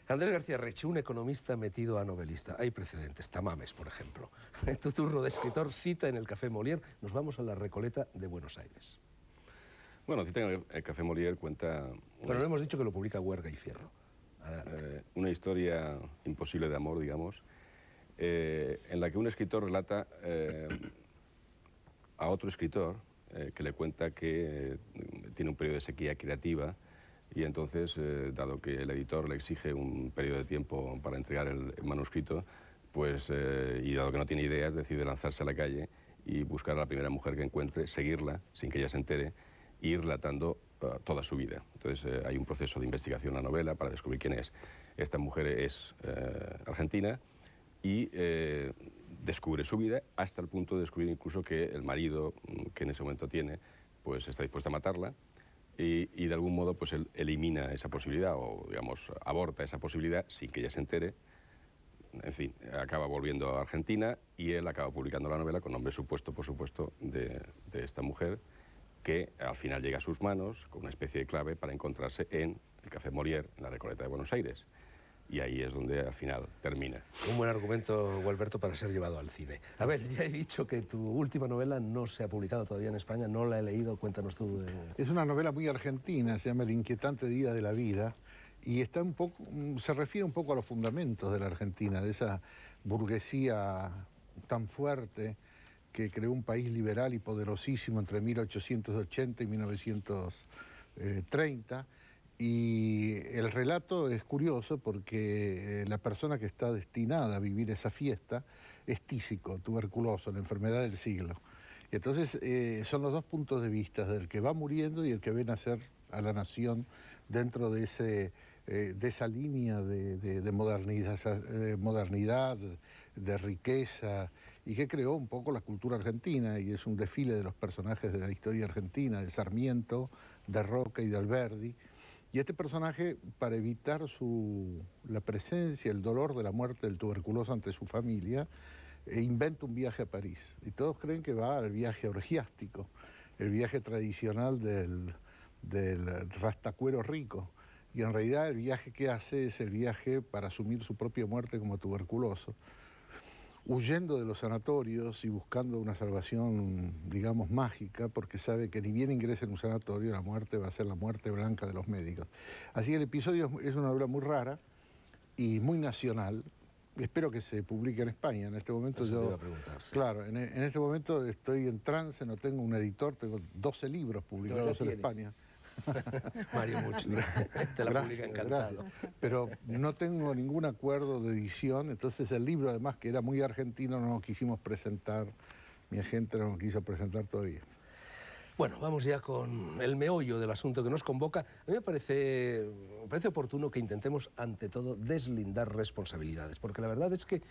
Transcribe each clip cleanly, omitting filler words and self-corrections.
Andrés García Reche, un economista metido a novelista. Hay precedentes, Tamames, por ejemplo. En tu turno de escritor, cita en el Café Molière. Nos vamos a la Recoleta de Buenos Aires. Bueno, cita en el Café Molière cuenta... Bueno, hemos dicho que lo publica Huerga y Fierro. Adelante. Una historia imposible de amor, digamos, en la que un escritor relata a otro escritor que le cuenta que tiene un periodo de sequía creativa y entonces, dado que el editor le exige un periodo de tiempo para entregar el manuscrito, pues, y dado que no tiene ideas, decide lanzarse a la calle y buscar a la primera mujer que encuentre, seguirla sin que ella se entere e ir relatando toda su vida. Entonces hay un proceso de investigación en la novela para descubrir quién es. Esta mujer es argentina y descubre su vida hasta el punto de descubrir incluso que el marido que en ese momento tiene pues está dispuesto a matarla y de algún modo pues él elimina esa posibilidad o digamos aborta esa posibilidad sin que ella se entere. En fin, acaba volviendo a Argentina y él acaba publicando la novela con nombre supuesto, por supuesto, de esta mujer que al final llega a sus manos con una especie de clave para encontrarse en el Café Molière, en la Recoleta de Buenos Aires. Y ahí es donde al final termina. Un buen argumento, Gualberto, para ser llevado al cine. A ver, ya he dicho que tu última novela no se ha publicado todavía en España, no la he leído, cuéntanos tú. Es una novela muy argentina, se llama El inquietante día de la vida, y está un poco, se refiere un poco a los fundamentos de la Argentina, de esa burguesía tan fuerte que creó un país liberal y poderosísimo entre 1880 y 1930, y el relato es curioso porque la persona que está destinada a vivir esa fiesta es tísico, tuberculoso, la enfermedad del siglo. Y entonces son los dos puntos de vista, del que va muriendo y el que ve nacer a la nación dentro de esa línea de modernidad, de riqueza, y que creó un poco la cultura argentina, y es un desfile de los personajes de la historia argentina, de Sarmiento, de Roca y de Alberdi. Y este personaje, para evitar la presencia, el dolor de la muerte del tuberculoso ante su familia, inventa un viaje a París. Y todos creen que va al viaje orgiástico, el viaje tradicional del rastacuero rico. Y en realidad el viaje que hace es el viaje para asumir su propia muerte como tuberculoso, huyendo de los sanatorios y buscando una salvación, digamos, mágica, porque sabe que ni bien ingresa en un sanatorio, la muerte va a ser la muerte blanca de los médicos. Así que el episodio es una obra muy rara y muy nacional. Espero que se publique en España. En este momento Eso te iba a preguntar, sí. Claro, en este momento estoy en trance, no tengo un editor, tengo 12 libros publicados en España. Mario Mucho, te la publica encantado. Gracias. Pero no tengo ningún acuerdo de edición, entonces el libro, además que era muy argentino, no lo quisimos presentar, mi agente no lo quiso presentar todavía. Bueno, vamos ya con el meollo del asunto que nos convoca. A mí me parece oportuno que intentemos, ante todo, deslindar responsabilidades, porque la verdad es que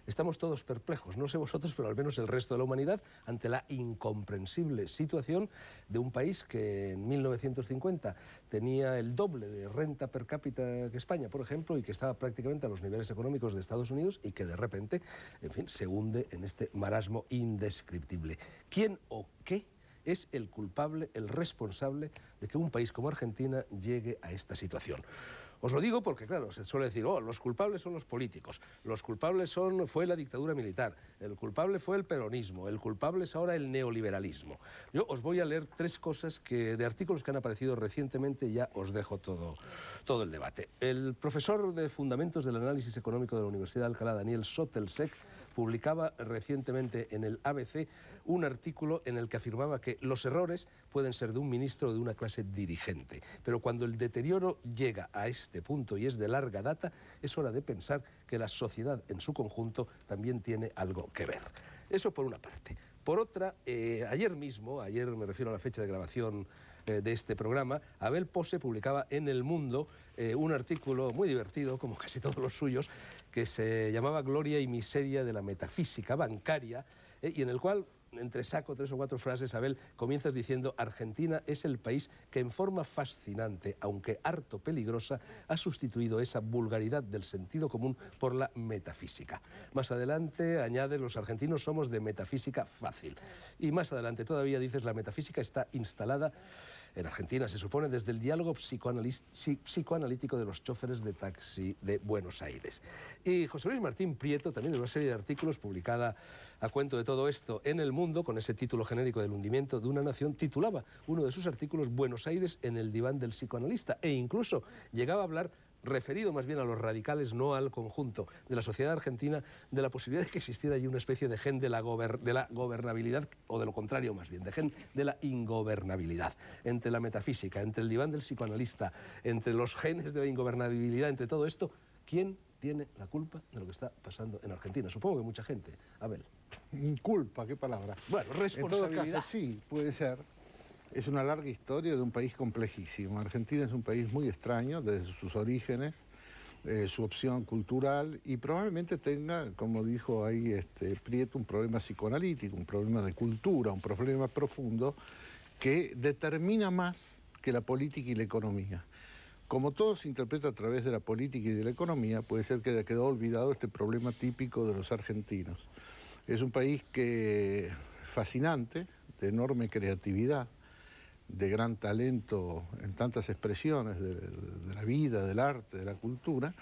estamos todos perplejos, no sé vosotros, pero al menos el resto de la humanidad, ante la incomprensible situación de un país que en 1950 tenía el doble de renta per cápita que España, por ejemplo, y que estaba prácticamente a los niveles económicos de Estados Unidos y que de repente, en fin, se hunde en este marasmo indescriptible. ¿Quién o qué es el culpable, el responsable de que un país como Argentina llegue a esta situación? Os lo digo porque, claro, se suele decir, oh, los culpables son los políticos, los culpables fue la dictadura militar, el culpable fue el peronismo, el culpable es ahora el neoliberalismo. Yo os voy a leer tres cosas de artículos que han aparecido recientemente y ya os dejo todo el debate. El profesor de Fundamentos del Análisis Económico de la Universidad de Alcalá, Daniel Sotelseck, publicaba recientemente en el ABC un artículo en el que afirmaba que los errores pueden ser de un ministro o de una clase dirigente, pero cuando el deterioro llega a este punto y es de larga data, es hora de pensar que la sociedad en su conjunto también tiene algo que ver. Eso por una parte. Por otra, ayer me refiero a la fecha de grabación de este programa, Abel Pose publicaba en El Mundo un artículo muy divertido, como casi todos los suyos, que se llamaba Gloria y miseria de la metafísica bancaria, y en el cual, entre saco 3 o 4 frases, Abel, comienzas diciendo: Argentina es el país que en forma fascinante, aunque harto peligrosa, ha sustituido esa vulgaridad del sentido común por la metafísica. Más adelante añades: los argentinos somos de metafísica fácil. Y más adelante todavía dices: la metafísica está instalada en Argentina, se supone, desde el diálogo psicoanalítico de los choferes de taxi de Buenos Aires. Y José Luis Martín Prieto, también de una serie de artículos publicada a cuento de todo esto en El Mundo, con ese título genérico del hundimiento de una nación, titulaba uno de sus artículos Buenos Aires en el diván del psicoanalista, e incluso llegaba a hablar, referido más bien a los radicales, no al conjunto de la sociedad argentina, de la posibilidad de que existiera allí una especie de gen de la gobernabilidad, o de lo contrario más bien, de gen de la ingobernabilidad. Entre la metafísica, entre el diván del psicoanalista, entre los genes de la ingobernabilidad, entre todo esto, ¿quién tiene la culpa de lo que está pasando en Argentina? Supongo que mucha gente. Abel. Culpa, qué palabra. Bueno, responsabilidad. En todo caso, sí, puede ser. Es una larga historia de un país complejísimo. Argentina es un país muy extraño desde sus orígenes, su opción cultural, y probablemente tenga, como dijo ahí Prieto, un problema psicoanalítico, un problema de cultura, un problema profundo que determina más que la política y la economía. Como todo se interpreta a través de la política y de la economía, puede ser que haya quedado olvidado este problema típico de los argentinos. Es un país fascinante, de enorme creatividad, de gran talento en tantas expresiones de la vida, del arte, de la cultura,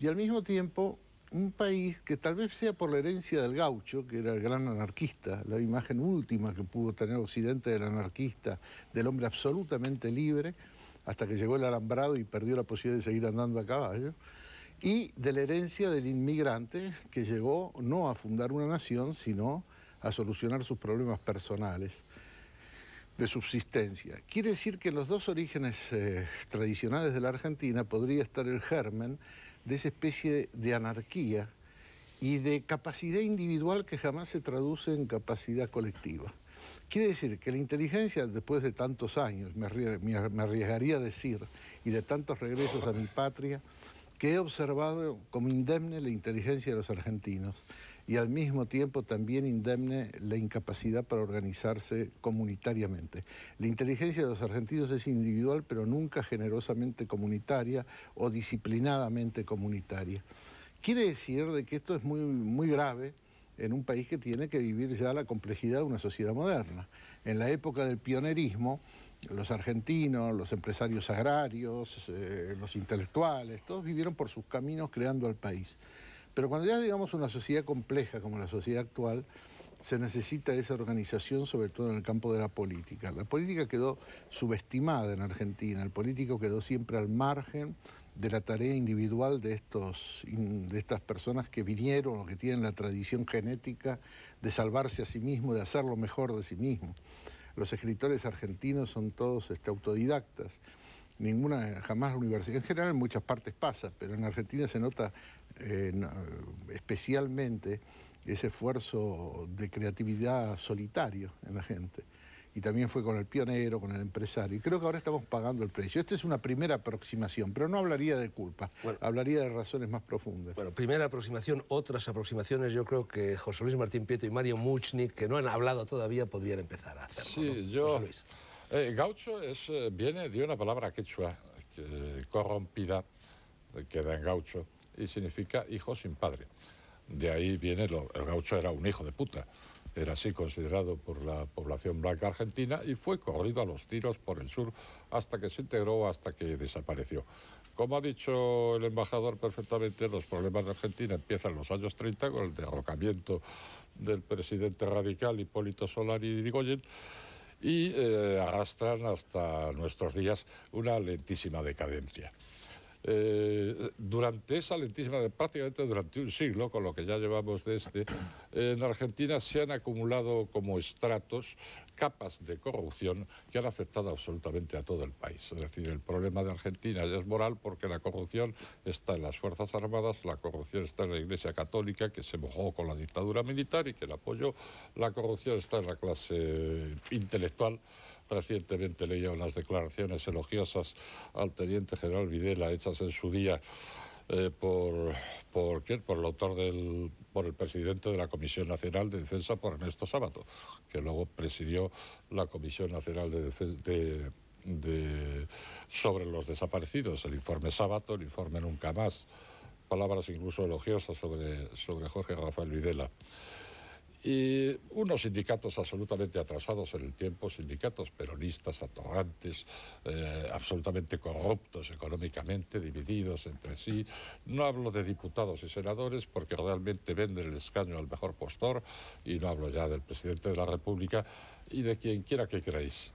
y al mismo tiempo un país que tal vez sea por la herencia del gaucho, que era el gran anarquista, la imagen última que pudo tener Occidente del anarquista, del hombre absolutamente libre, hasta que llegó el alambrado y perdió la posibilidad de seguir andando a caballo, y de la herencia del inmigrante que llegó no a fundar una nación, sino a solucionar sus problemas personales de subsistencia. Quiere decir que en los dos orígenes tradicionales de la Argentina podría estar el germen de esa especie de anarquía y de capacidad individual que jamás se traduce en capacidad colectiva. Quiere decir que la inteligencia, después de tantos años, me arriesgaría a decir, y de tantos regresos a mi patria, que he observado como indemne la inteligencia de los argentinos y al mismo tiempo también indemne la incapacidad para organizarse comunitariamente. La inteligencia de los argentinos es individual, pero nunca generosamente comunitaria o disciplinadamente comunitaria. Quiere decir de que esto es muy grave en un país que tiene que vivir ya la complejidad de una sociedad moderna. En la época del pionerismo, los argentinos, los empresarios agrarios, los intelectuales, todos vivieron por sus caminos creando al país. Pero cuando ya digamos una sociedad compleja como la sociedad actual, se necesita esa organización, sobre todo en el campo de la política. La política quedó subestimada en Argentina, el político quedó siempre al margen de la tarea individual de estas personas que vinieron o que tienen la tradición genética de salvarse a sí mismo, de hacer lo mejor de sí mismo. Los escritores argentinos son todos autodidactas, jamás la universidad. En general en muchas partes pasa, pero en Argentina se nota especialmente ese esfuerzo de creatividad solitario en la gente. Y también fue con el pionero, con el empresario. Y creo que ahora estamos pagando el precio. Esta es una primera aproximación, pero no hablaría de culpa, hablaría de razones más profundas. Bueno, primera aproximación, otras aproximaciones, yo creo que José Luis Martín Prieto y Mario Muchnik, que no han hablado todavía, podrían empezar a hacerlo. Sí, ¿no? Gaucho viene de una palabra quechua, corrompida, que da en gaucho, y significa hijo sin padre. De ahí viene, el gaucho era un hijo de puta. Era así considerado por la población blanca argentina y fue corrido a los tiros por el sur hasta que se integró, hasta que desapareció. Como ha dicho el embajador perfectamente, los problemas de Argentina empiezan en los años 30 con el derrocamiento del presidente radical Hipólito Solari Yrigoyen y arrastran hasta nuestros días una lentísima decadencia. Durante esa lentísima, prácticamente durante un siglo, con lo que ya llevamos en Argentina se han acumulado como estratos, capas de corrupción que han afectado absolutamente a todo el país. Es decir, el problema de Argentina ya es moral porque la corrupción está en las Fuerzas Armadas, la corrupción está en la Iglesia Católica, que se mojó con la dictadura militar y que la apoyó, la corrupción está en la clase intelectual. Recientemente leía unas declaraciones elogiosas al teniente general Videla hechas en su día por el autor por el presidente de la Comisión Nacional de Defensa, por Ernesto Sábato, que luego presidió la Comisión Nacional sobre los desaparecidos, el informe Sábato, el informe Nunca Más, palabras incluso elogiosas sobre Jorge Rafael Videla. Y unos sindicatos absolutamente atrasados en el tiempo, sindicatos peronistas, atorrantes, absolutamente corruptos económicamente, divididos entre sí. No hablo de diputados y senadores porque realmente venden el escaño al mejor postor, y no hablo ya del presidente de la República y de quien quiera que queráis,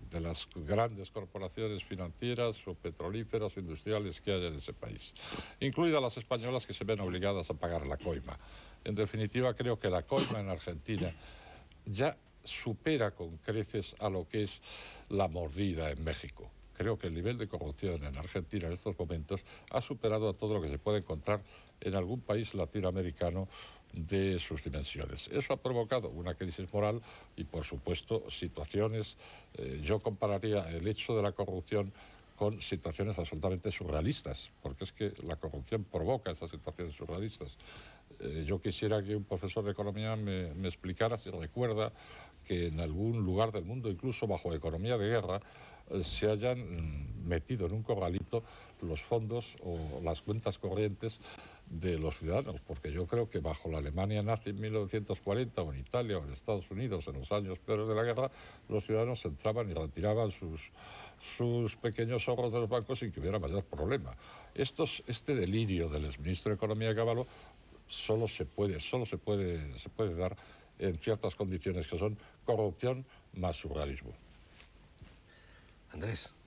de las grandes corporaciones financieras o petrolíferas o industriales que hay en ese país, incluidas las españolas, que se ven obligadas a pagar la coima. En definitiva, creo que la coima en Argentina ya supera con creces a lo que es la mordida en México. Creo que el nivel de corrupción en Argentina en estos momentos ha superado a todo lo que se puede encontrar en algún país latinoamericano de sus dimensiones. Eso ha provocado una crisis moral y, por supuesto, situaciones. Yo compararía el hecho de la corrupción con situaciones absolutamente surrealistas, porque es que la corrupción provoca esas situaciones surrealistas. Yo quisiera que un profesor de economía me explicara si recuerda que en algún lugar del mundo, incluso bajo economía de guerra, se hayan metido en un corralito los fondos o las cuentas corrientes de los ciudadanos, porque yo creo que bajo la Alemania nazi en 1940, o en Italia o en Estados Unidos en los años peores de la guerra, los ciudadanos entraban y retiraban sus pequeños ahorros de los bancos sin que hubiera mayor problema. Este delirio del exministro de Economía de Caballo solo se puede dar en ciertas condiciones, que son corrupción más surrealismo. Andrés.